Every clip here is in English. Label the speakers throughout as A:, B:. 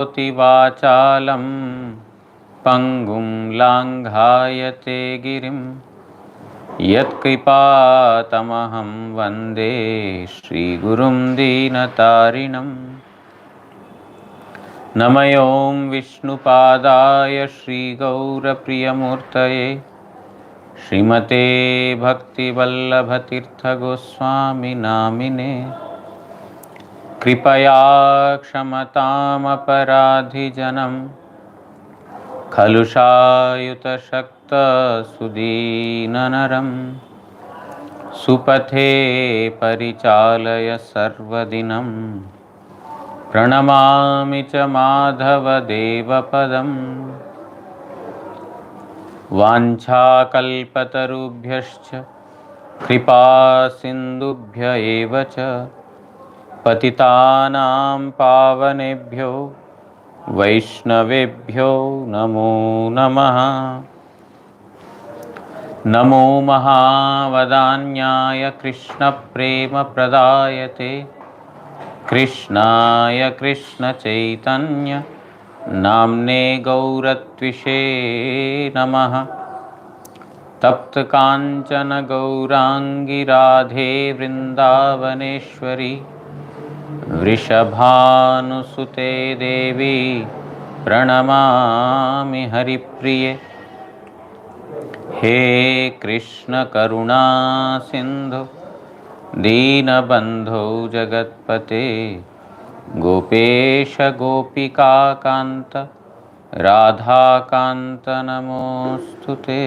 A: वाचालं पंगुं लांघायते गिरिं यत्कृपातमहं वन्दे श्रीगुरुं दीनतारिणम्। नमयों विष्णुपादाय श्रीगौरप्रियमूर्तये श्रीमते भक्तिवल्लभतीर्थगोस्वामी नामिने। कृपया क्षमतामपराधिजनं खलुषायुतशक्तसुदीननरं सुपथे परिचालय सर्वदिनं। प्रणमामि च माधवदेवपदम्। वाञ्छाकल्पतरुभ्यश्च कृपासिन्धुभ्य एव च पतितानां पावनेभ्यो वैष्णवेभ्यो नमो नमः। नमो महावदान्याय कृष्णप्रेमप्रदायते कृष्णाय कृष्णचैतन्य नाम्ने गौरत्विषे नमः। तप्तकाञ्चन गौराङ्गी राधे वृन्दावनेश्वरी वृषभानुसुते देवी प्रणमामि हरिप्रिये। हे कृष्ण करुणा सिन्धु दीनबन्धो जगत्पते गोपेश गोपिकान्त राधाकान्त नमोऽस्तुते।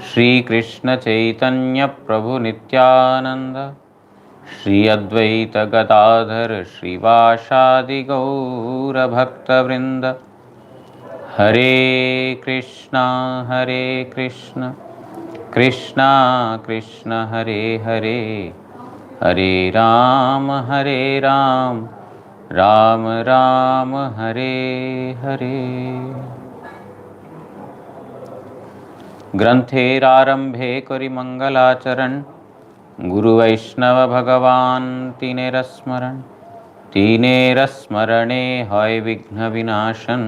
A: श्रीकृष्ण चैतन्य प्रभु नित्यानंद श्री अद्वैत गदाधर श्रीवासादि गौर भक्तवृंद। हरे कृष्णा कृष्णा कृष्ण हरे हरे, हरे राम राम राम हरे हरे। ग्रंथेरारंभे करि मंगलाचरण गुरुवैष्णव भगवान तीनेर स्मरणे हय विघ्न विनाशन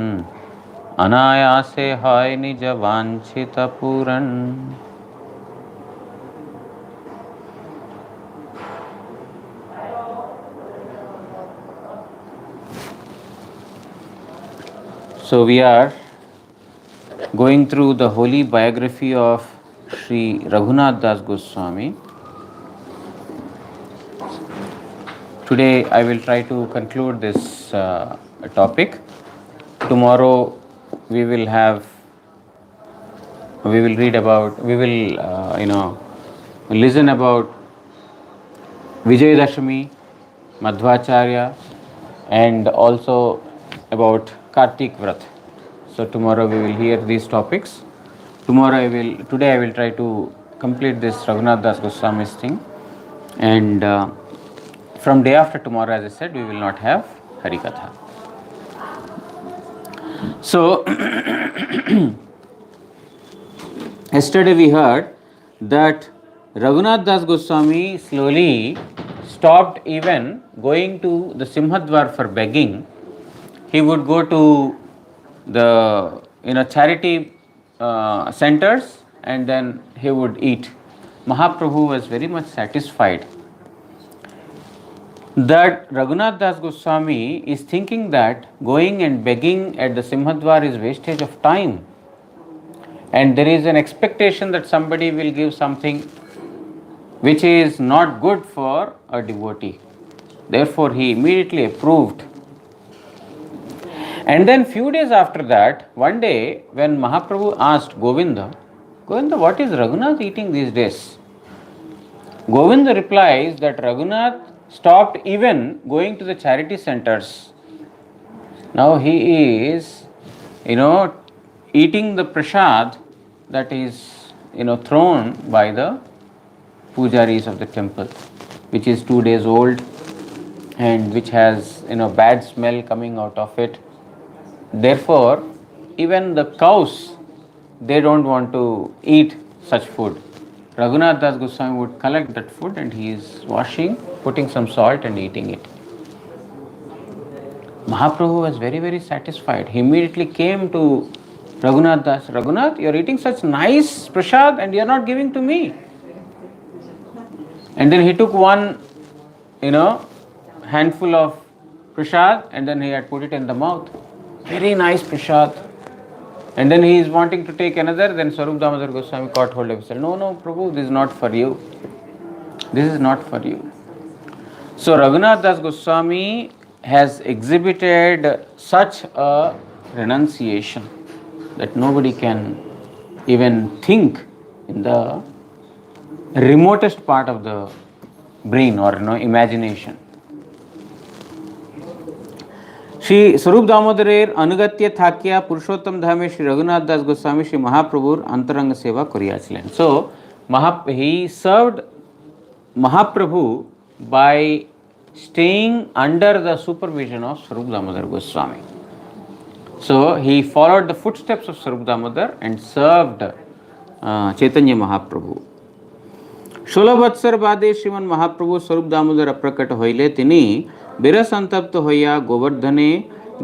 A: अनायासे हय निज वांछित पूरन। So we are going through the holy biography of Sri Raghunath Das Goswami. Today I will try to conclude this topic. Tomorrow we will listen about Vijayadashami, Madhvacharya, and also about Kartik Vrat. So tomorrow we will hear these topics. Today I will try to complete this Raghunath Das Goswami's thing, and from day after tomorrow, as I said, we will not have Harikatha. So yesterday we heard that Raghunath Das Goswami slowly stopped even going to the Simhadwar for begging. He would go to the charity centers and then he would eat. Mahaprabhu was very much satisfied that Raghunath Das Goswami is thinking that going and begging at the Simhadwar is wastage of time, and there is an expectation that somebody will give something which is not good for a devotee. Therefore he immediately approved. And then few days after that, one day when Mahaprabhu asked Govinda, what is Raghunath eating these days? Govinda replies that Raghunath stopped even going to the charity centers. Now he is, eating the prasad that is, thrown by the pujaris of the temple, which is 2 days old and which has, bad smell coming out of it. Therefore, even the cows, they don't want to eat such food. Raghunath Das Goswami would collect that food and he is washing, putting some salt and eating it. Mahaprabhu was very, very satisfied. He immediately came to Raghunath Das. Raghunath, you are eating such nice prasad and you are not giving to me. And then he took one, handful of prasad and then he had put it in the mouth. Very nice prasad. And then he is wanting to take another, then Swarup Damodar Goswami caught hold of him and said, no, Prabhu, this is not for you. This is not for you. So Raghunath Das Goswami has exhibited such a renunciation that nobody can even think in the remotest part of the brain or imagination. Shri स्वरूप दामोदरेर अनुगत्य थाकिया पुरुषोत्तम धामे श्री रघुनाथ दास गोस्वामी श्री महाप्रभुर अंतरंग सेवा करियाछिलेन. So he served Mahaprabhu by staying under the supervision of Swarup Damodar Goswami. So he followed the footsteps of Swarup Damodar and served Chaitanya Mahaprabhu. 16 বৎসর বাদে শ্রীমান মহাপ্রভু স্বরূপ দামোদর অপ্রকট হইলে তিনি বিরসন্তপ্ত হইয়া গোবর্ধনে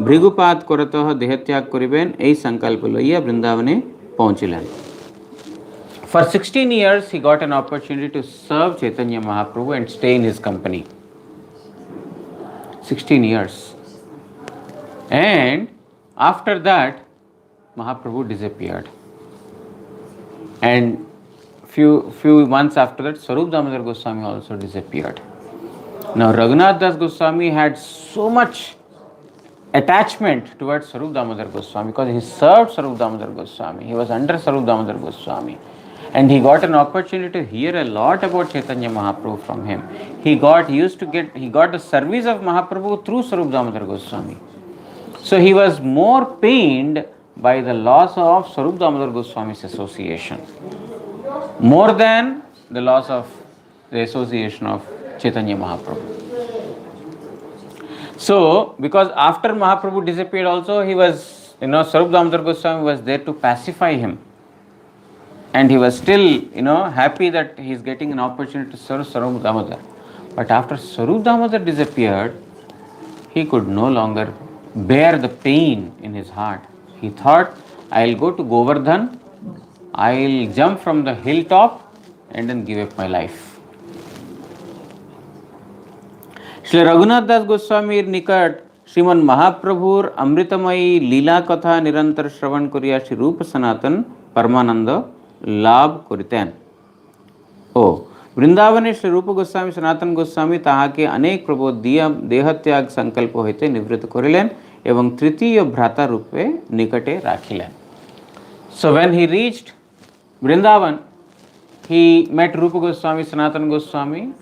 A: ভৃগুপাত করতঃ দেহত্যাগ করিবেন এই সংকল্প লইয়া বৃন্দাবনে পৌঁছিলেন. For 16 years he got an opportunity to serve Chaitanya Mahaprabhu and stay in his company. 16 years. And after that Mahaprabhu disappeared. And few months after that, Swarup Damodar Goswami also disappeared. Now, Raghunath Das Goswami had so much attachment towards Swarup Damodar Goswami because he served Swarup Damodar Goswami. He was under Swarup Damodar Goswami. And he got an opportunity to hear a lot about Chaitanya Mahaprabhu from him. He got the service of Mahaprabhu through Swarup Damodar Goswami. So he was more pained by the loss of Swarup Damodar Goswami's association, more than the loss of the association of Chaitanya Mahaprabhu. So, because after Mahaprabhu disappeared also, he was, Swarup Damodar Goswami was there to pacify him. And he was still, happy that he is getting an opportunity to serve Swarup Damodar. But after Swarup Damodar disappeared, he could no longer bear the pain in his heart. He thought, I'll go to Govardhan, I'll jump from the hilltop and then give up my life. Shri Raghunath दास गोस्वामी निकट श्रीमन महाप्रभुर अमृतमयी लीला कथा निरंतर श्रवण करिया श्री रूप सनातन परमानंद लाभ करितेन. ओ वृंदावने श्री रूप गोस्वामी सनातन गोस्वामी ताहाके अनेक प्रबोध देहत्याग संकल्प होते निवृत्त करिलेन एवं तृतीय भ्राता रूपे निकटे राखिलेन. So when he reached Vrindavan, he met Rupa Goswami, Sanatana Goswami,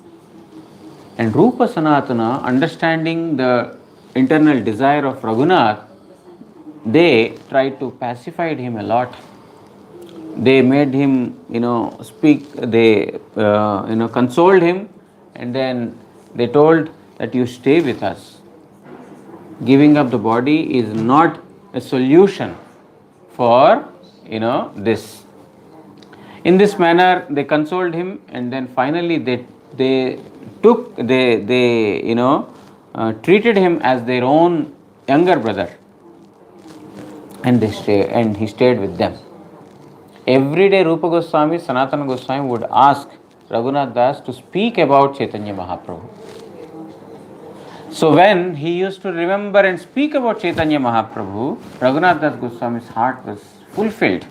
A: and Rupa Sanatana, understanding the internal desire of Raghunath, they tried to pacify him a lot. They made him, speak, they, consoled him, and then they told that you stay with us. Giving up the body is not a solution for, this. In this manner, they consoled him, and then finally they treated him as their own younger brother, and he stayed with them. Every day, Rupa Goswami, Sanatana Goswami would ask Raghunath Das to speak about Chaitanya Mahaprabhu. So when he used to remember and speak about Chaitanya Mahaprabhu, Raghunath Das Goswami's heart was fulfilled.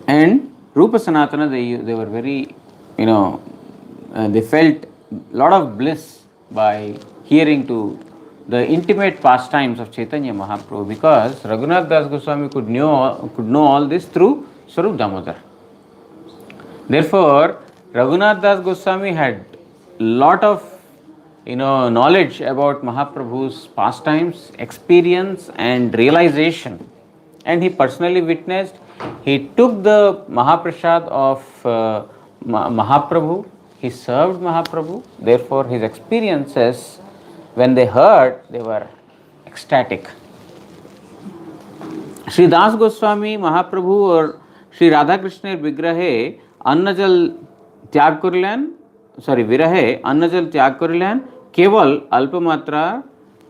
A: And Rupa Sanatana, they were very, they felt a lot of bliss by hearing to the intimate pastimes of Chaitanya Mahaprabhu, because Raghunath Das Goswami could know all this through Swarup Damodar. Therefore, Raghunath Das Goswami had lot of knowledge about Mahaprabhu's pastimes, experience and realization, and he personally witnessed. He took the Mahaprasad of Mahaprabhu, he served Mahaprabhu. Therefore, his experiences, when they heard, they were ecstatic. Shri Das Goswami Mahaprabhu और श्री राधा कृष्णेर विग्रहे अन्न जल त्याग करिलेन sorry विरहे अन्नजल त्याग करिलेन केवल अल्प मात्रा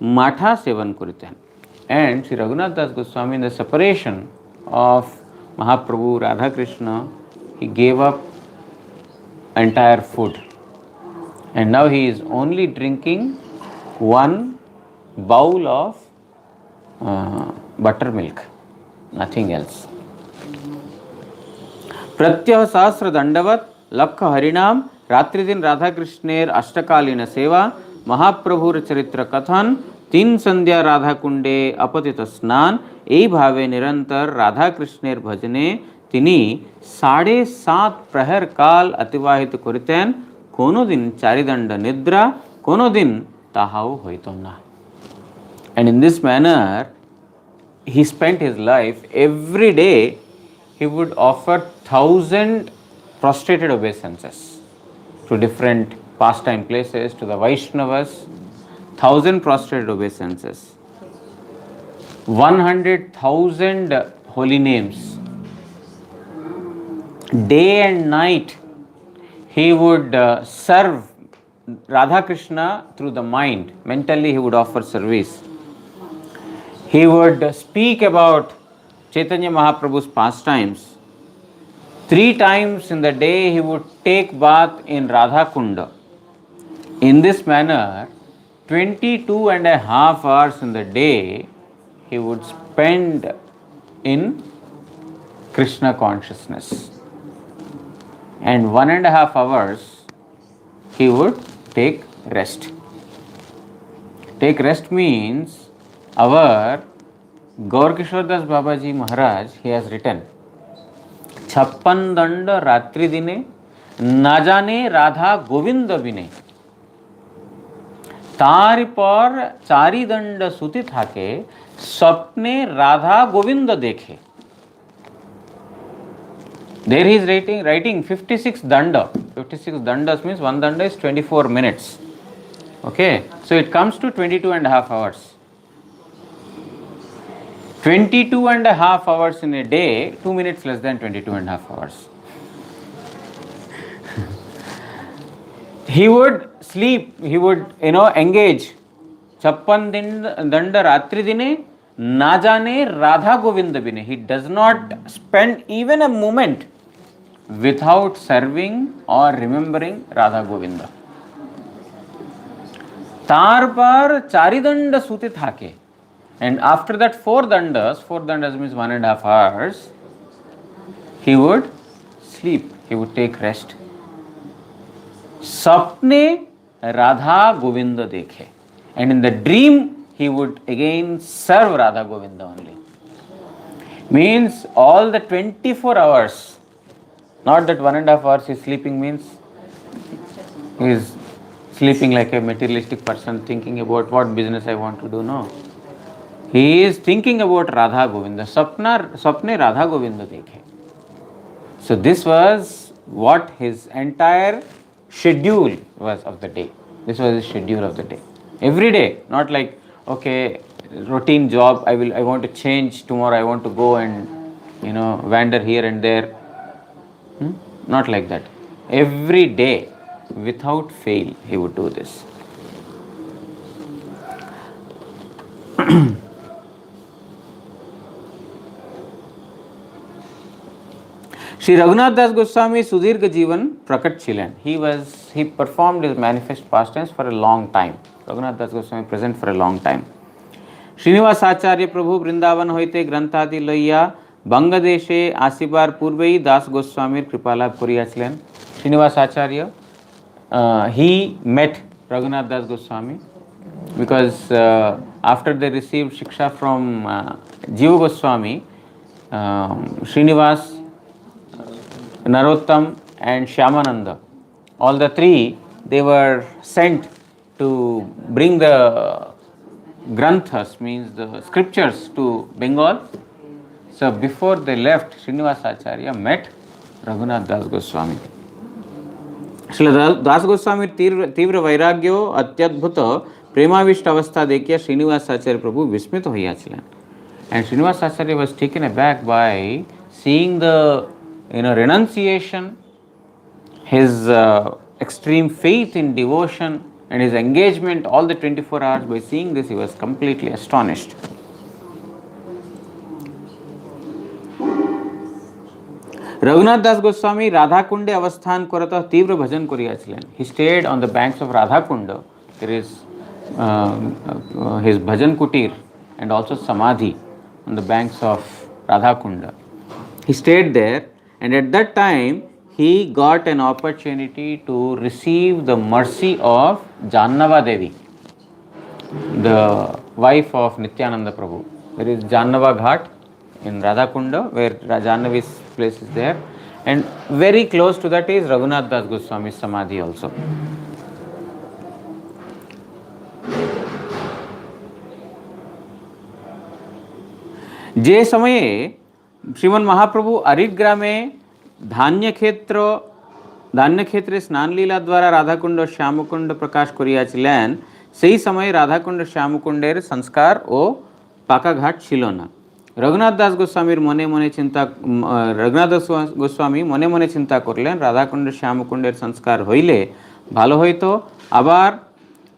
A: माठा seven करितेन. And Sri Raghunath Das Goswami, in the separation of Mahaprabhu, Radha Krishna, he gave up entire food. And now he is only drinking one bowl of buttermilk, nothing else. प्रत्यह सहस्र दंडवत लख हरिणाम रात्रि दिन राधा कृष्णेर अष्टकालीन सेवा महाप्रभुर चरित्र कथन तीन संध्या राधा कुंडे अपतित स्नान এই ভাবে নিরন্তর রাধা কৃষ্ণের ভজনে তিনি 7.5 প্রহর কাল অতিবাহিত করিতেন. কোনোদিন চারিদণ্ড নিদ্রা, কোনোদিন তাহাও হইত না. And in this manner he spent his life. Every day he would offer 1,000 prostrated obeisances to different pastime places, to the Vaishnavas, 1,000 prostrated obeisances, 100,000 holy names. Day and night he would serve Radha Krishna through the mind. Mentally he would offer service. He would speak about Chaitanya Mahaprabhu's pastimes. 3 times in the day he would take bath in Radha Kunda. In this manner, 22.5 hours in the day he would spend in Krishna consciousness. And 1.5 hours he would take rest. Take rest means our Gaur Kishore Das Babaji Maharaj, he has written 56 दंड रात्रि दिने ना जाने राधा गोविंद बिने तार पर चारि दंड सुति थाके स्वप्ने राधा गोविंद देखे. There he is writing 56 danda. 56 dandas means one danda is 24 minutes. Okay, so it comes to 22.5 hours. 22.5 hours in a day, 2 minutes less than 22.5 hours. He would sleep, he would, engage. 56 danda ratri dine, na jane Radha Govind bine. He does not spend even a moment without serving or remembering Radha Govinda. तार पर चारि दंड सूते थाके. And after that 4 dandas means 1.5 hours, he would sleep, he would take rest. Sapne Radha Govinda dekhe. And in the dream he would again serve Radha Govinda only. Means all the 24 hours, not that 1.5 hours he is sleeping means he is sleeping like a materialistic person thinking about what business I want to do. No. He is thinking about Radha Govinda. Sapne Radha Govinda dekhe. So this was what his entire schedule was of the day. This was his schedule of the day. Every day, not like, okay, routine job, I want to change tomorrow, I want to go and, wander here and there. Not like that. Every day, without fail, he would do this. Sri Raghunath Das Goswami Sudhirga Jivan Prakat Chilan. He performed his manifest pastimes for a long time. Raghunath Das Goswami present for a long time. Srinivas Acharya Prabhu Vrindavan hoite Granthadi Loya Bangladeshe Asibar Purvei Das Goswami Kripala Puriyachilan. Srinivas Acharya, he met Raghunath Das Goswami because after they received Shiksha from Jiva Goswami, Srinivas, Narottam and Shyamananda, all the 3, they were sent to bring the granthas, means the scriptures, to Bengal. So before they left, Srinivas Acharya met Raghunath Das Goswami. Srila Das Goswami तीव्र वैराग्यो अत्यद्भुत प्रेमाविष्ट अवस्था देखिए Srinivas Acharya Prabhu विस्मित होइयाछिलेन. And Srinivas Acharya was taken aback by seeing the renunciation, his extreme faith in devotion and his engagement all the 24 hours. By seeing this, he was completely astonished. Raghunath Das Goswami Radha Kunde avasthan korata tivra bhajan koriyachilen. He stayed on the banks of Radha Kunda. There is his bhajan kutir and also samadhi on the banks of Radha Kunda. He stayed there, and at that time he got an opportunity to receive the mercy of Jannava Devi, the wife of Nityananda Prabhu. There is Jannava Ghat in Radhakunda, where Jannavi's place is there, and very close to that is Raghunath Das Goswami's Samadhi also. जे समये श्रीमन महाप्रभु अरिट ग्रामे धान्य क्षेत्रे स्नान लीला द्वारा राधाकुंड श्यामकुंड प्रकाश करियाछिलेन सेई समय राधाकुंड श्यामकुंडेर संस्कार ओ पाका घाट छिलो ना। रघुनाथ दास गोस्वामी मने मने चिंता करलेन राधाकुंड श्यामकुंडेर संस्कार हইলে ভালো হইতো, আবার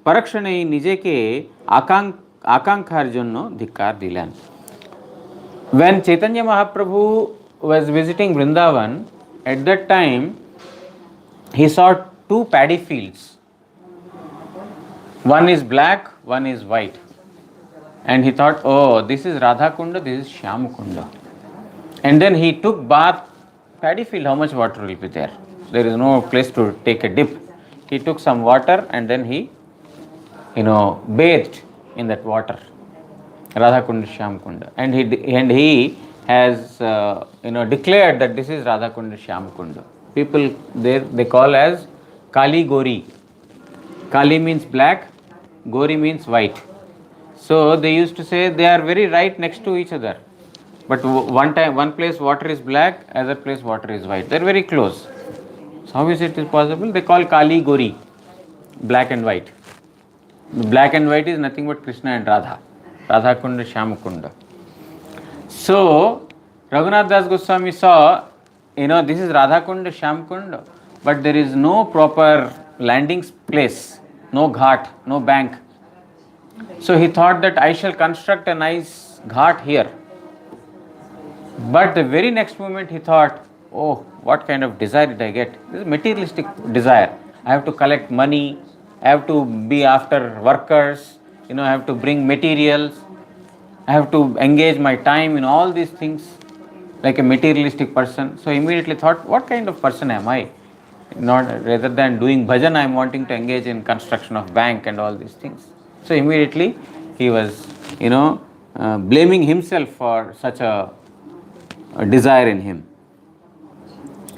A: পরক্ষণেই নিজেকে আকাঙ্ক্ষার জন্য ধিক্কার দিলেন। When Chaitanya Mahaprabhu was visiting Vrindavan, at that time he saw two paddy fields. One is black, one is white. And he thought, oh, this is Radha Kunda, this is Shyam Kunda. And then he took bath. Paddy field, how much water will be there? There is no place to take a dip. He took some water and then he, bathed in that water. Radha Kunda, Shyam Kunda. And he has, declared that this is Radha Kunda, Shyam Kunda. People there, they call as Kali Gori. Kali means black, Gori means white. So they used to say they are very right next to each other. But one place water is black, other place water is white. They are very close. So how is it possible? They call Kali Gori, black and white. Black and white is nothing but Krishna and Radha. Radha Kunda, Shyam Kunda. So Raghunath Das Goswami saw, this is Radha Kunda, Shyam Kunda, but there is no proper landing place, no ghat, no bank. So he thought that I shall construct a nice ghat here. But the very next moment he thought, oh, what kind of desire did I get? This is materialistic desire. I have to collect money, I have to be after workers, I have to bring materials, I have to engage my time in all these things like a materialistic person. So immediately thought, what kind of person am I? Rather than doing bhajan, I am wanting to engage in construction of bank and all these things. So immediately he was, blaming himself for such a desire in him.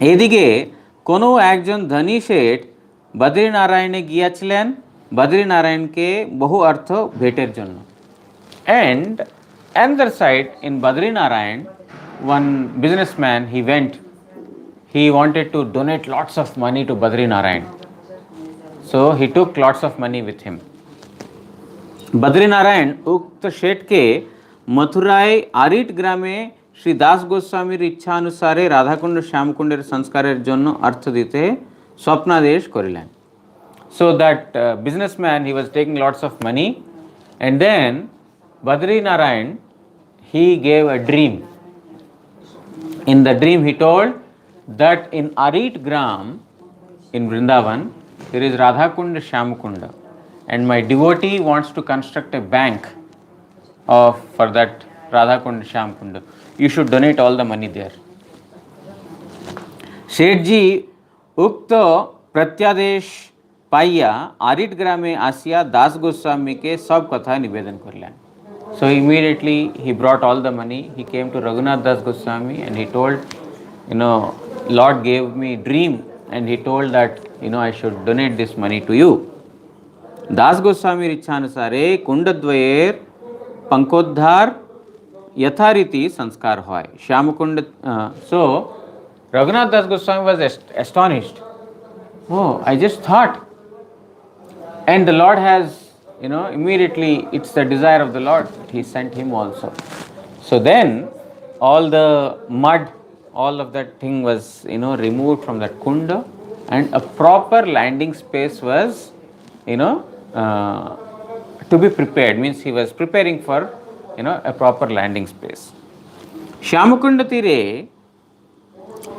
A: এদিকে কোনো একজন ধনী শেঠ বদ্রীনারায়ণে গিয়েছিলেন বদ্রীনারায়ণকে বহু অর্থ ভেটের জন্য। And another side in Badrinarayan, one businessman, he wanted to donate lots of money to Badrinarayan. So he took lots of money with him. Badrinarayan उक्त शेठ के मथुराय आरिट ग्रामे श्री दास गोस्वामीर इच्छा अनुसारे राधाकुंड श्यामकुंडेर संस्कारेर जन्य अर्थ दीते स्वप्नादेश करिलेन. So that businessman, he was taking lots of money, and then Badrinarayan, he gave a dream. In the dream he told that in Arit Gram in Vrindavan there is Radhakunda Shyamkunda, and my devotee wants to construct a bank for that Radhakunda Shyamkunda. You should donate all the money there. Shethji ukto प्रत्यादेश पाइया आरिट ग्रामे आसिया दास गोस्वामी के सब कथा निवेदन करलेन. So immediately he brought all the money. He came to Raghunath Das Goswami and he told, Lord gave me dream and he told that, I should donate this money to you. दास गोस्वामी इच्छानुसारे कुंडद्वयेर पंकोद्धार यथारीति संस्कार होय. Shyamkund. So Raghunath Das Goswami was astonished. Oh, I just thought. And the Lord has, immediately it's the desire of the Lord. He sent him also. So then all the mud, all of that thing was, removed from that kunda, and a proper landing space was, you know, to be prepared. Means he was preparing for, a proper landing space. Shyamkund तीरे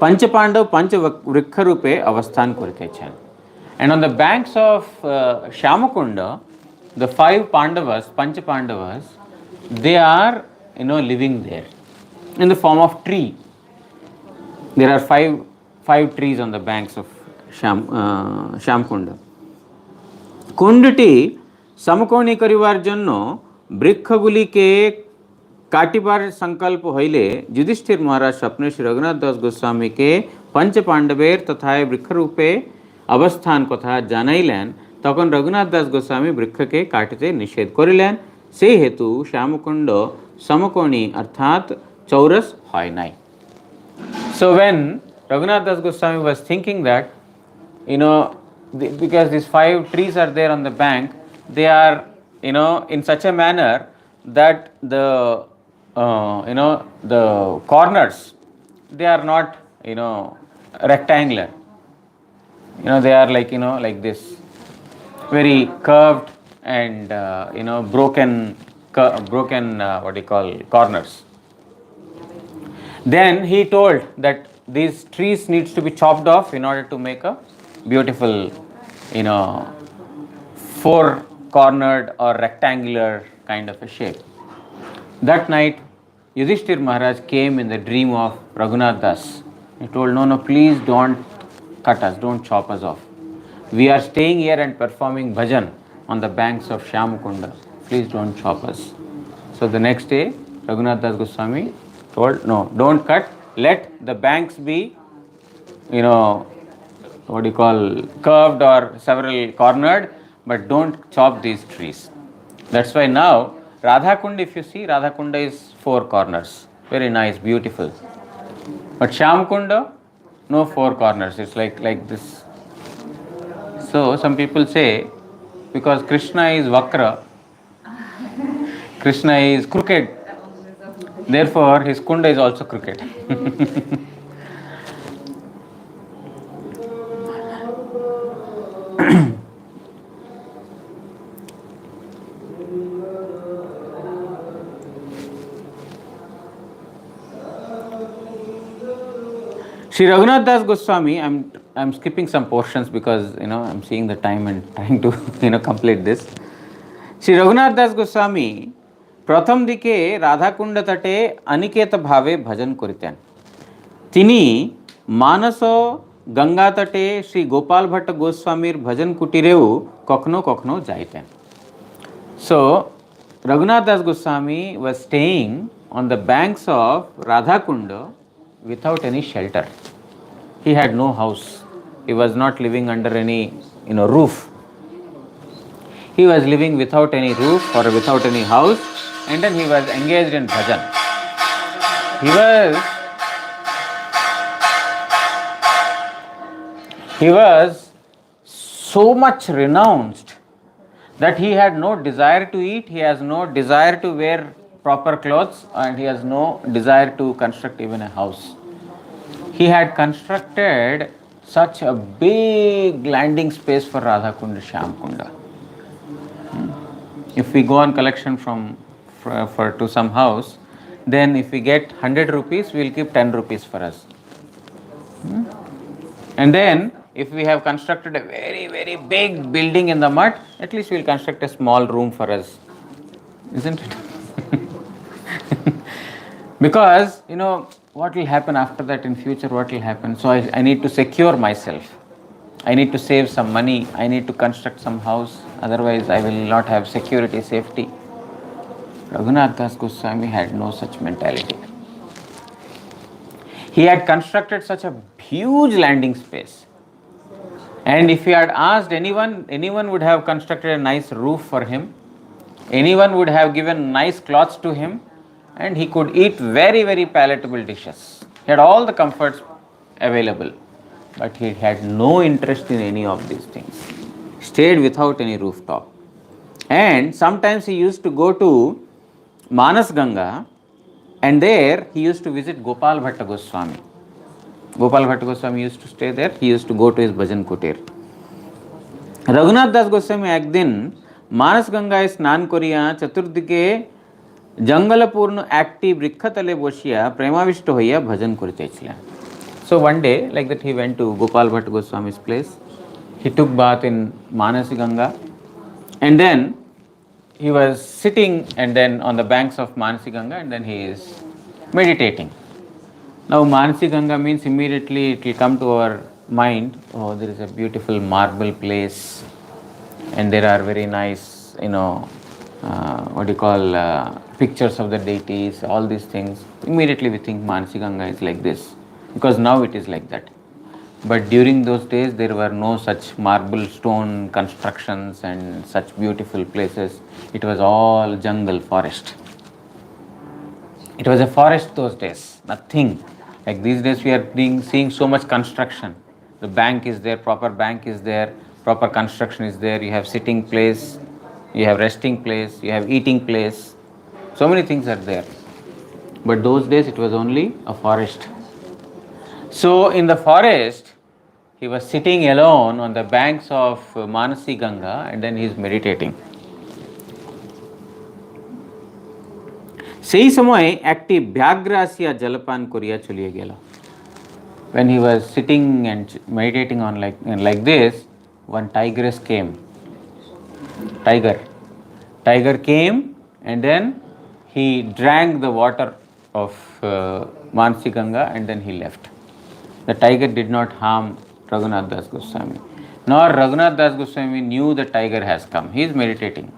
A: पंचपांडव पंच वृक्ष रूपे अवस्थान करते छन. And on the banks of Shyamakunda, the five Pandavas, Panch Pandavas, they are, living there in the form of tree. There are five trees on the banks of Shyamakunda. কুণ্ডটি সমকোণী করিবার জন্য বৃক্ষগুলিকে কাটিবার সংকল্প হইলে যুধিষ্ঠির মহারাজ স্বপ্নে শ্রী রঘুনাথ দাস গোস্বামীকে পঞ্চ পাণ্ডবের তথায় বৃক্ষরূপে অবস্থান কথা জানাইলেন. তখন রঘুনাথ দাস গোস্বামী বৃক্ষকে কাটিতে নিষেধ করিলেন. সেই হেতু শ্যামকুণ্ড সমকোণী অর্থাৎ চৌরস হয় নাই. So when Raghunath Das Goswami was thinking that, because these five trees are there on the bank, they are, in such a manner that the corners, they are not, rectangular. They are like this, very curved and, broken, what you call, corners. Then he told that these trees needs to be chopped off in order to make a beautiful, four-cornered or rectangular kind of a shape. That night, Yudhishthir Maharaj came in the dream of Raghunath Das. He told, no, please don't cut us, don't chop us off. We are staying here and performing bhajan on the banks of Shyamakunda. Please don't chop us. So the next day, Raghunath Das Goswami told, no, don't cut, let the banks be, curved or several cornered, but don't chop these trees. That's why now Radhakunda, if you see, Radhakunda is four corners, very nice, beautiful. But Shyamakunda, no four corners, it's like this. So some people say, because Krishna is Vakra, Krishna is crooked, therefore his kunda is also crooked. Sri Raghunath Das Goswami, I'm skipping some portions because I'm seeing the time and trying to complete this. Sri Raghunath Das Goswami প্রথম দিকে রাধাকুণ্ড তটে অনিকেত ভাবে ভজন করিতেন. তিনি মানস গঙ্গা তটে শ্রী গোপাল ভট্ট গোস্বামীর ভজন কুটিরেও কখনো কখনো যাইতেন. So Raghunath Das Goswami was staying on the banks of Radhakunda without any shelter. He had no house. He was not living under any roof. He was living without any roof or without any house, and then he was engaged in bhajan. He was so much renounced that he had no desire to eat, he has no desire to wear proper clothes, and he has no desire to construct even a house. He had constructed such a big landing space for Radhakunda, Shyamkunda. If we go on collection to some house, then if we get 100 rupees, we will keep 10 rupees for us. And then if we have constructed a very, very big building in the mud, at least we will construct a small room for us. Isn't it? Because, what will happen after that in future, what will happen? So I need to secure myself. I need to save some money. I need to construct some house. Otherwise, I will not have security, safety. Raghunath Das Goswami had no such mentality. He had constructed such a huge landing space. And if he had asked anyone would have constructed a nice roof for him. Anyone would have given nice cloths to him. And he could eat very, very palatable dishes. He had all the comforts available. But he had no interest in any of these things. Stayed without any rooftop. And sometimes he used to go to Manas Ganga, and there he used to visit Gopal Bhatta Goswami. Gopal Bhatta Goswami used to stay there. He used to go to his bhajan kutir. Raghunath दास गोस्वामी एक दिन मानस गंगाয় স্নান করিয়া চতুর্দিকে জঙ্গলপূর্ণ একটি বৃক্ষতলে বসিয়া প্রেমাবিষ্ট হইয়া ভজন করিতেছিলেন. So one day, like that, he went to Gopal Bhatta Goswami's place. He took bath in Manasi Ganga, and then he was sitting and then on the banks of Manasi Ganga, and then he is meditating. Now Manasi Ganga means immediately it will come to our mind, oh, there is a beautiful marble place and there are very nice, what do you call, pictures of the deities, all these things. Immediately we think Manasi Ganga is like this, because now it is like that. But during those days there were no such marble stone constructions and such beautiful places. It was all jungle, forest. It was a forest those days, nothing. Like these days we are seeing so much construction. The bank is there, proper bank is there, proper construction is there, you have sitting place, you have resting place, you have eating place. So many things are there. But those days it was only a forest. So in the forest, he was sitting alone on the banks of Manasi Ganga, and then he is meditating. সেই সময় একটি ব্যাঘ্র আসিয়া জলপান করিয়া চলিয়া গেল. When he was sitting and meditating on like this, one tigress came. Tiger came, and then he drank the water of Manasi Ganga, and then he left. The tiger did not harm Raghunath Das Goswami. Nor Raghunath Das Goswami knew the tiger has come. He is meditating.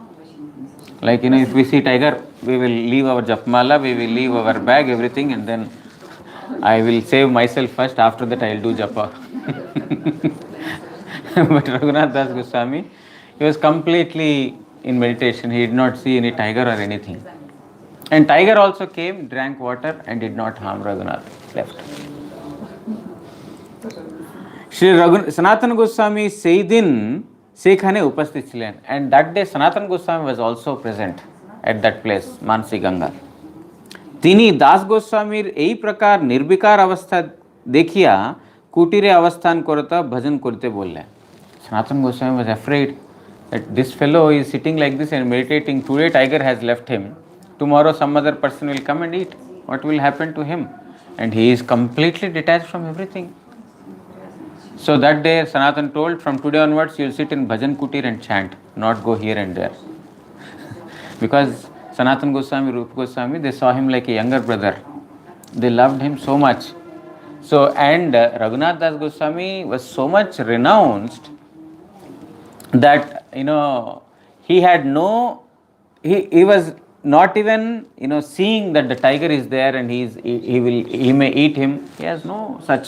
A: Like, if we see tiger, we will leave our japmala, we will leave our bag, everything, and then I will save myself first. After that, I will do japa. But Raghunath Das Goswami, he was completely in meditation. He did not see any tiger or anything. And tiger also came, drank water, and did not harm Raghunath. Left. Shri Sanatana Goswami সেই দিন সেখানে উপস্থিত ছিলেন, and that day Sanatana Goswami was also present at that place, Manasi Ganga. তিনি দাস গোস্বামীর এই প্রকার নির্বিকার অবস্থা দেখিয়া কুটিরে অবস্থান করতে ভজন করতে বললেন. Sanatana Goswami was afraid that this fellow is sitting like this and meditating. Today tiger has left him. Tomorrow some other person will come and eat. What will happen to him? And he is completely detached from everything. So that day Sanatan told, from today onwards you will sit in bhajan kutir and chant, not go here and there. Because Sanatan Goswami, Rupa Goswami, they saw him like a younger brother. They loved him so much. So, and Raghunath Das Goswami was so much renounced that, he had he was not even, seeing that the tiger is there and he may eat him. He has no such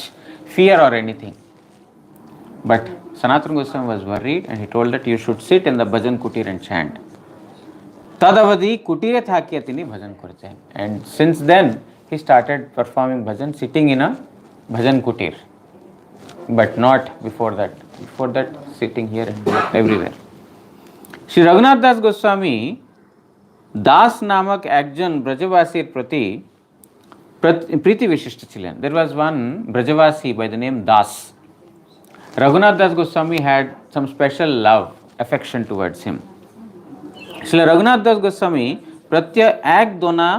A: fear or anything. But Sanatana Goswami was worried, and he told that you should sit in the bhajan kutir and chant. Tadavadi kutire thakiya tini bhajan korte. And since then he started performing bhajan sitting in a bhajan kutir, but not before that. Before that, sitting here and everywhere. Shri Raghunath Das Goswami Das নামক একজন ব্রজবাসীর প্রতি প্রীতি বিশিষ্ট ছিলেন. There was one Brajavasi by the name Das. Raghunath Das Goswami had some special love, affection towards him. Shri Raghunath Das Goswami pratyay ek dona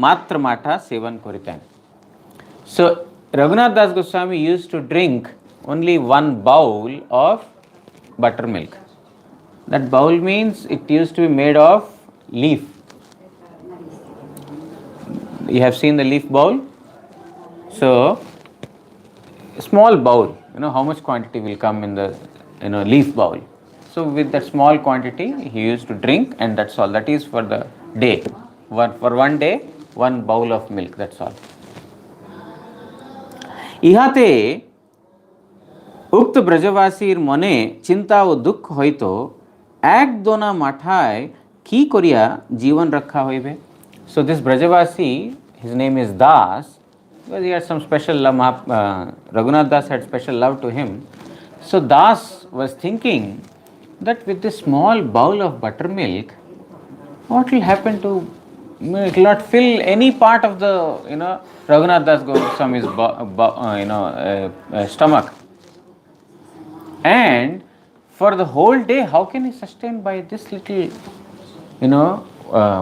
A: matra matha sevan koriten. So Raghunath Das Goswami used to drink only one bowl of buttermilk. That bowl means it used to be made of leaf. You have seen the leaf bowl? So small bowl, how much quantity will come in the leaf bowl. So with that small quantity he used to drink, and that's all. That is for the day. For one day, one bowl of milk, that's all. ইহাতে উক্ত ব্রজবাসীর মনে চিন্তা ও দুঃখ হইত, এক দোনা মাঠায় কি করিয়া জীবন রক্ষা হইবে. So this Brajavasi, his name is Das, because he had some special love. Raghunath Das had special love to him. So Das was thinking that with this small bowl of buttermilk, what will happen to It will not fill any part of the Raghunath Das Goswami's stomach. And for the whole day, how can he sustain by this little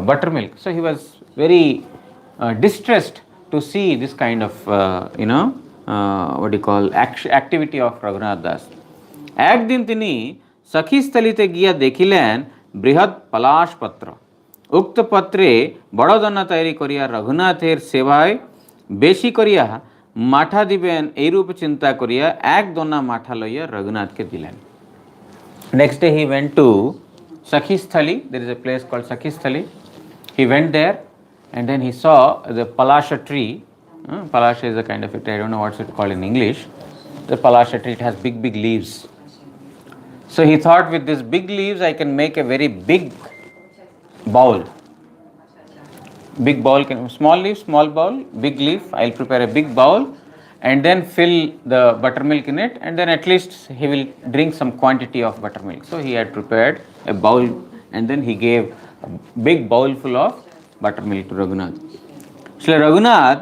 A: buttermilk? So he was very distressed to see this kind of activity of Raghunath Das. একদিন তিনি সখীস্থলিতে গিয়া দেখিলেন বৃহৎ পলাশ পত্র, উক্ত পত্রে বড়দনা তৈরি করিয়া রঘুনাথের সেবায় বেশি করিয়া মাঠা দিবেন এইরূপ চিন্তা করিয়া এক দোনা মাঠা লইয়া রঘুনাথকে দিলেন। Next day he went to Sakhistali. There is a place called Sakhistali. He went there and then he saw the palasha tree. Palasha is a kind of a tree, I don't know what's it called in English. The palasha tree, it has big leaves. So he thought, with these big leaves I can make a very big bowl. Big bowl, small leaf, small bowl, big leaf. I'll prepare a big bowl and then fill the buttermilk in it, and then at least he will drink some quantity of buttermilk. So he had prepared a bowl and then he gave a big bowl full of buttermilk to Raghunath. Shri Raghunath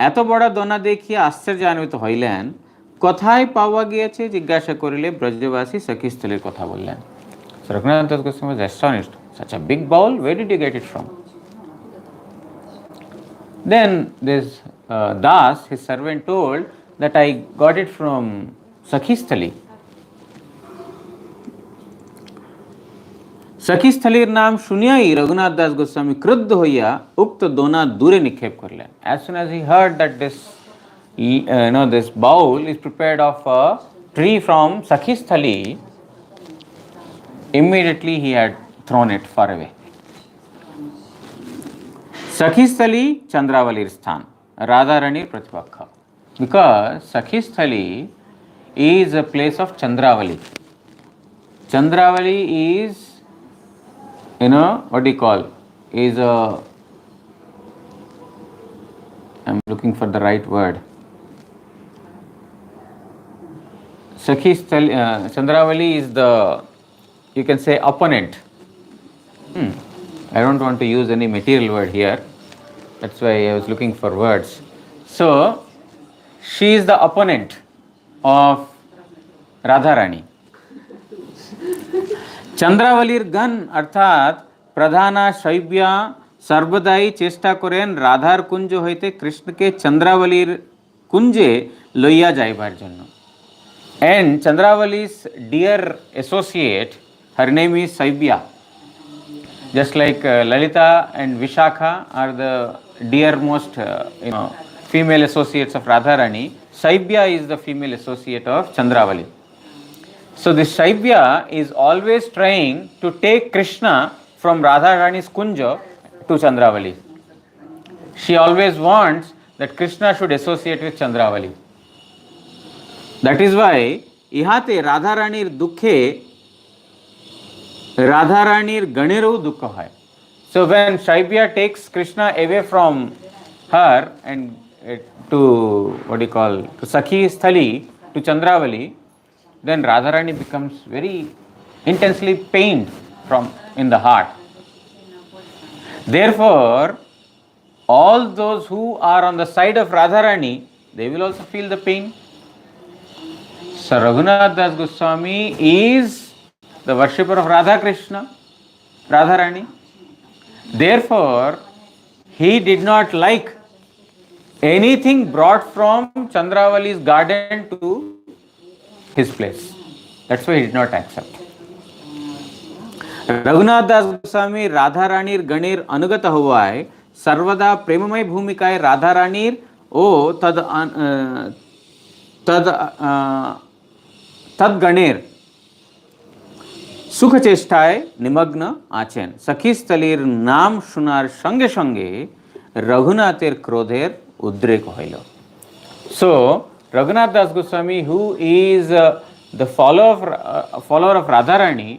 A: এত বড় দোনা দেখিয়া আশ্চর্যান্বিত হইলেন, কোথায় পাওয়া গিয়েছে জিজ্ঞাসা করিলে ব্রজবাসী সখীস্থলীর কথা বললেন। So Raghunath Das Goswami was astonished. Such a big bowl, where did you get it from? Then this Das, his servant, told that I got it from Sakhistali. সখীস্থলীর নাম শুনিয়াই রঘুনাথ দাস গোস্বামী ক্রুদ্ধ হইয়া উক্ত দোনা দূরে নিক্ষেপ করলেন। As soon as he heard that this bowl is prepared of a tree from Sakhistali, immediately he had thrown it far away. Sakhistali Chandravalir Sthan, Radharani's Pratipakha. Because Sakhistali is a place of Chandravali. Chandravali is, I'm looking for the right word. Sakhistali, Chandravali is you can say, opponent. I don't want to use any material word here. That's why I was looking for words. So, she is the opponent of Radharani. চন্দ্রাবলীর গণ অর্থাৎ প্রধানা শৈব্যা সর্বদাই চেষ্টা করেন রাধার কুঞ্জ হইতে কৃষ্ণকে চন্দ্রাবলীর কুঞ্জে লইয়া যাইবার জন্য। And Chandravali's dear associate, her name is Saibya. Just like Lalita and Vishakha are the dearmost female associates of Radharani, Saibya is the female associate of Chandravali. So this Saibya is always trying to take Krishna from Radharani's kunja to Chandravali. She always wants that Krishna should associate with Chandravali. That is why ইহাতে রাধারানীর দুঃখে রাধারানীর গণেরও দুঃখ হয়। So when Saibya takes Krishna away from her and to to Sakhi Sthali, to Chandravali, then Radharani becomes very intensely pained in the heart. Therefore, all those who are on the side of Radharani, they will also feel the pain. So Raghunath Das Goswami is the worshipper of Radha Krishna, Radharani. Therefore, he did not like anything brought from Chandravali's garden to his place. That's why he did not accept. Raghunath Das Goswami Radharanir Ganir Anugata হওয়ায় সর্বদা প্রেমময় ভূমিকায় রাধারানীর ও তদ্গণের সুখচেষ্টায় নিমগ্ন আছেন। সখীস্থলীর নাম শোনার সঙ্গে সঙ্গে রঘুনাথের ক্রোধের উদ্রেক হইল। So Raghunath Das Goswami, who is the follower of Radharani,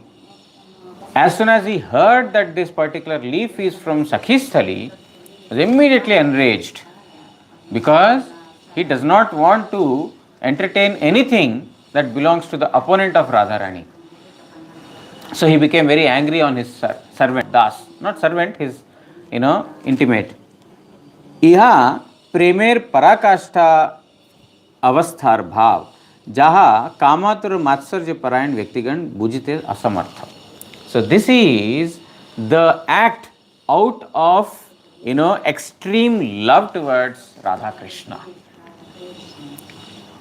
A: as soon as he heard that this particular leaf is from Sakhistali, was immediately enraged, because he does not want to entertain anything that belongs to the opponent of Radharani. So he became very angry on his servant Das, not servant, his intimate. ইহা প্রেমের পরাকাষ্ঠা अवस्थार भाव जहा कामातुर मात्सर्य परायण व्यक्तिगण बुझते असमर्थ. So this is the act out of extreme love towards Radha Krishna.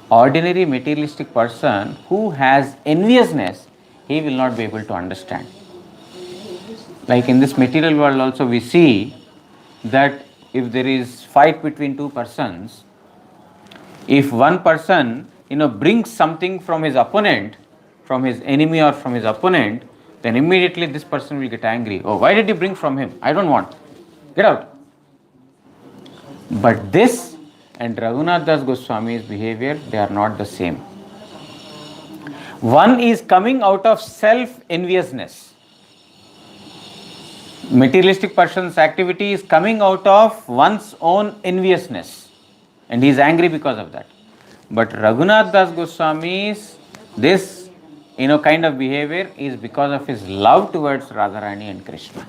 A: Ordinary materialistic person who has enviousness, he will not be able to understand. Like in this material world also we see that if there is fight between two persons, if one person brings something from his opponent, from his enemy or from his opponent, then immediately this person will get angry. Oh, why did you bring from him? I don't want. Get out. But this and Raghunath Das Goswami's behavior, they are not the same. One is coming out of self-enviousness. Materialistic person's activity is coming out of one's own enviousness. And he is angry because of that. But Raghunath Das Goswami's this kind of behavior is because of his love towards Radharani and Krishna.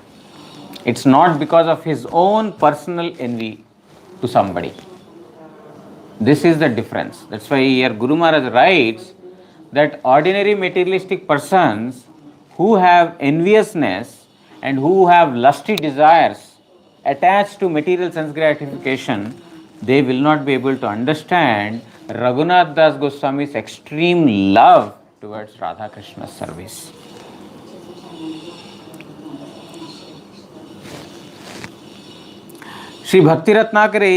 A: It's not because of his own personal envy to somebody. This is the difference. That's why here Guru Maharaj writes that ordinary materialistic persons who have enviousness and who have lusty desires attached to material sense gratification, they will not be able to understand Raghunath Das Goswami's extreme love towards Radha Krishna's service. Shri भक्ति रत्नाकरे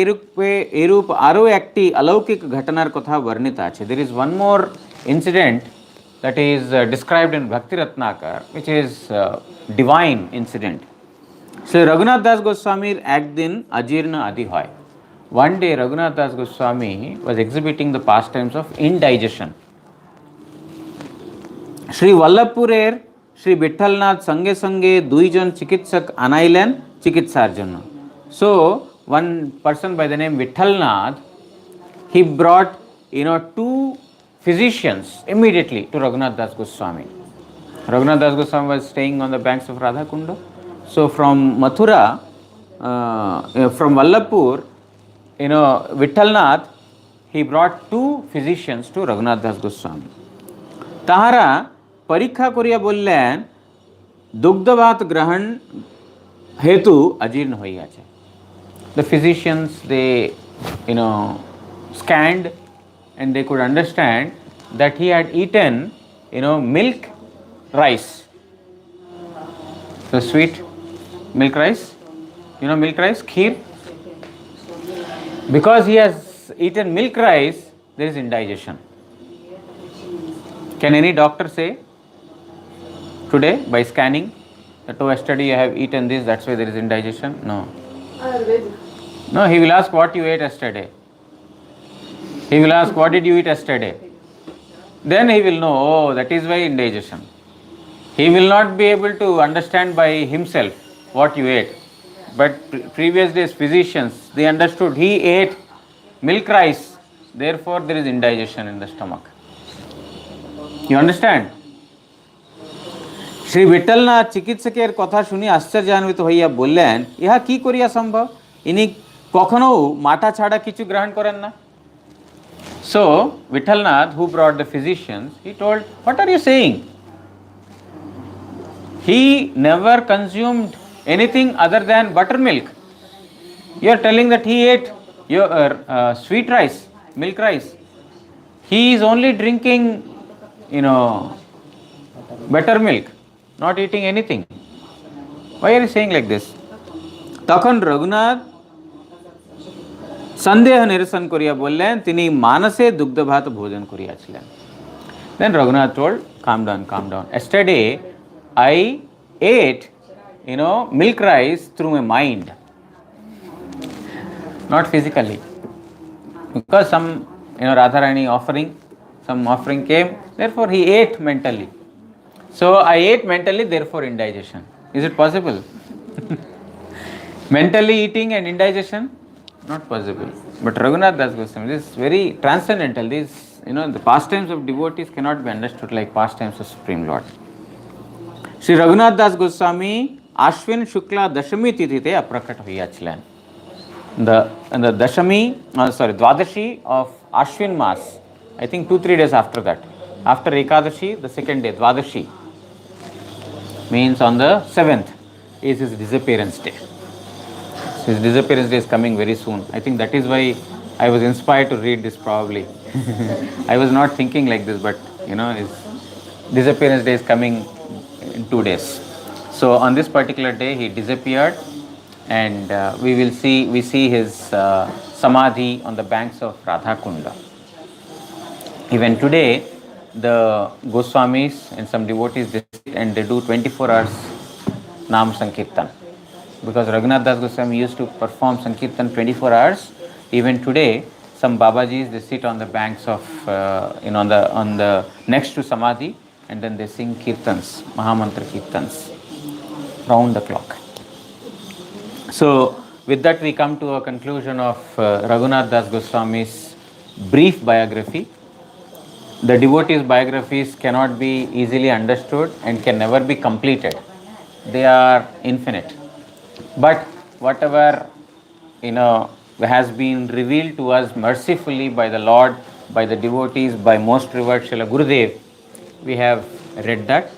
A: एरूप आरो एकटी अलौकिक घटनार कथा वर्णित आछे. There is one more incident that is described in Bhakti Ratnakar, which is divine incident. Shri Raghunath Das Goswami ekdin ajirna adi hoy. One day Raghunath Das Goswami was exhibiting the pastimes of indigestion. Shri Vallabhpurer Shri Vithalnath sange sange duijon chikitsak anailen chikitsar jonno. So one person by the name Vithalnath, he brought two physicians immediately to Raghunath Das Goswami. Raghunath Das Goswami was staying on the banks of Radha Kunda. So from Mathura, from Vallabhpur, Vithalnath, he brought two physicians to Raghunath Das Goswami. তাহারা পরীক্ষা করিয়া বললেন দুগ্ধভাত গ্রহণ হেতু অজীর্ণ হইয়াছে. The physicians, they scanned and they could understand that he had eaten milk rice, the sweet milk rice, milk rice, kheer. Because he has eaten milk rice, there is indigestion. Can any doctor say today by scanning that yesterday you have eaten this, that's why there is indigestion? No. No, he will ask what you ate yesterday. He will ask what did you eat yesterday. Then he will know, oh, that is why indigestion. He will not be able to understand by himself what you ate. But previous days physicians, they understood he ate milk rice, therefore there is indigestion in the stomach. You understand? Shri বিঠলনাথ চিকিৎসকের কথা শুনি আশ্চর্যান্বিত হইয়া বললেন, ইহা কি করিয়া সম্ভব? ইনি কখনো মাথা ছাড়া কিছু গ্রহণ করেন না. So Vithalnath, who brought the physicians, he told, what are you saying? He never consumed anything other than buttermilk. You are telling that he ate your sweet rice, milk rice. He is only drinking, buttermilk, not eating anything. Why are you saying like this? তখন রঘুনাথ সন্দেহ নিরসন করিয়া বললেন, তিনি মানসে দুগ্ধভাত ভোজন করিয়াছিলেন. Then Raghunath told, calm down, calm down. Yesterday I ate, milk rice through my mind, not physically. Because some, Radharani some offering came, therefore he ate mentally. So I ate mentally, therefore indigestion. Is it possible? Mentally eating and indigestion? Not possible. But Raghunath Das Goswami, this is very transcendental. These, the pastimes of devotees cannot be understood like pastimes of Supreme Lord. Shri Raghunath Das Goswami Ashwin Shukla Dashami Tithite Aprakat Huyachlan. The Dashami, Dwadashi of Ashwin Mas, I think 2-3 days after that. After Ekadashi, the second day, Dwadashi, means on the 7th, is his disappearance day. His disappearance day is coming very soon. I think that is why I was inspired to read this probably. I was not thinking like this, but his disappearance day is coming in 2 days. So on this particular day, he disappeared, and we see his samadhi on the banks of Radhakunda. Even today, the Goswamis and some devotees, they sit and they do 24 hours Nam Sankirtan. Because Raghunath Das Goswami used to perform Sankirtan 24 hours. Even today, some Babajis, they sit on the banks of, on the next to Samadhi, and then they sing Kirtans, Mahamantra Kirtans, round the clock. So, with that we come to a conclusion of Raghunath Das Goswami's brief biography. The devotees' biographies cannot be easily understood and can never be completed. They are infinite. But whatever has been revealed to us mercifully by the Lord, by the devotees, by most revered Srila Gurudev, we have read that.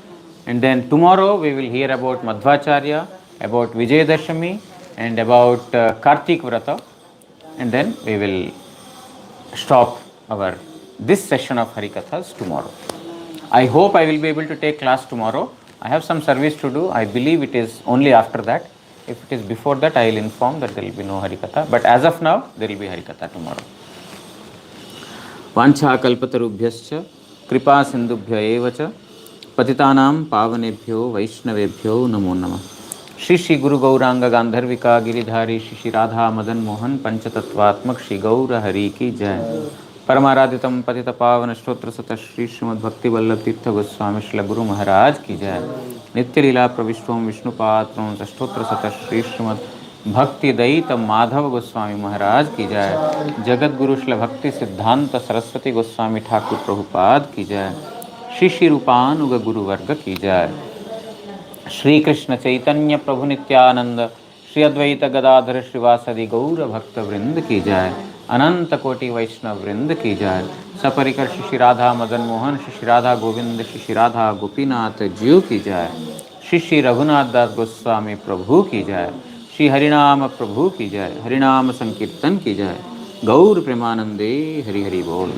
A: And then tomorrow we will hear about Madhvacharya, about Vijayadashami, and about Kartik Vrata, and then we will stop this session of Harikathas tomorrow. I hope I will be able to take class tomorrow. I have some service to do. I believe it is only after that. If it is before that, I will inform that there will be no Harikatha. But as of now, there will be Harikatha tomorrow. Vancha kalpatarubhyascha kripa sindubhya evacha patitanam pavanebhyo vaishnavebhyo namo namah. Shri Shri Guru Gauranga Gandharvika Giridhari Shri Shri Radha Madan Mohan Panchatattvatmak Shri Gaura Hari Ki Jai. परमाराधितम पतित पावन स्तोत्र सत श्री श्रीमद् भक्ति वल्लभ तीर्थ गोस्वामी श्री गुरु महाराज की जय. नित्य लीला प्रविष्टोम विष्णुपात्रम स्तोत्र सत श्री श्रीमद् भक्ति दयित माधव गोस्वामी महाराज की जय. जगत गुरु श्री भक्ति सिद्धांत सरस्वती गोस्वामी ठाकुर प्रभुपाद की जय. श्री श्री रूपानुग गुरु वर्ग की जय. श्री कृष्ण चैतन्य प्रभु नित्यानंद श्री अद्वैत गदाधर श्रीवासदि गौर भक्त वृंद की जय. अनंत कोटि वैष्णव वृंद की जय. सपरिकर श्री राधा मदन मोहन श्री राधा गोविंद श्री राधा गोपीनाथ जीव की जय. श्री श्री रघुनाथ दास गोस्वामी प्रभु की जय. श्री हरिनाम प्रभु की जय. हरिनाम संकीर्तन की जय. गौर प्रेमानंदे हरि हरि बोल.